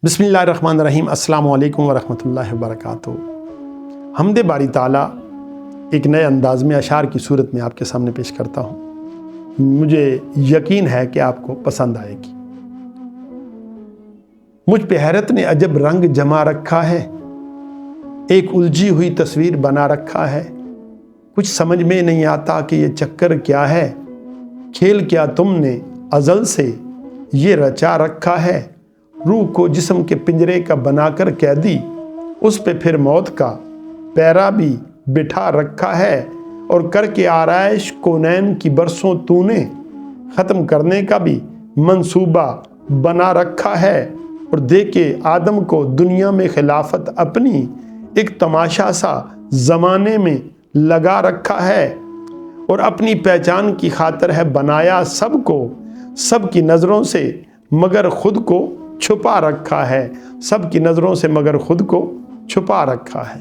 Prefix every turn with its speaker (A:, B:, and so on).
A: बिस्मिल्लाहिर्रहमानिर्रहीम। अस्सलाम वालेकुम वरहमतुल्लाहि वबरकातुहू। हमदे बारी ताला एक नए अंदाज में अशार की सूरत में आपके सामने पेश करता हूँ। मुझे यकीन है कि आपको पसंद आएगी। मुझ पे हैरत ने अजब रंग जमा रखा है, एक उलझी हुई तस्वीर बना रखा है। कुछ समझ में नहीं आता कि ये चक्कर क्या है, खेल क्या तुमने अज़ल से ये रचा रखा है। रूह को जिस्म के पिंजरे का बनाकर कैदी, उस पे फिर मौत का पैरा भी बिठा रखा है। और करके आराइश कौनैन की बरसों तूने ख़त्म करने का भी मंसूबा बना रखा है। और दे के आदम को दुनिया में खिलाफत अपनी, एक तमाशा सा ज़माने में लगा रखा है। और अपनी पहचान की खातिर है बनाया सबको, सबकी नज़रों से मगर ख़ुद को छुपा रखा है। सबकी नज़रों से मगर ख़ुद को छुपा रखा है।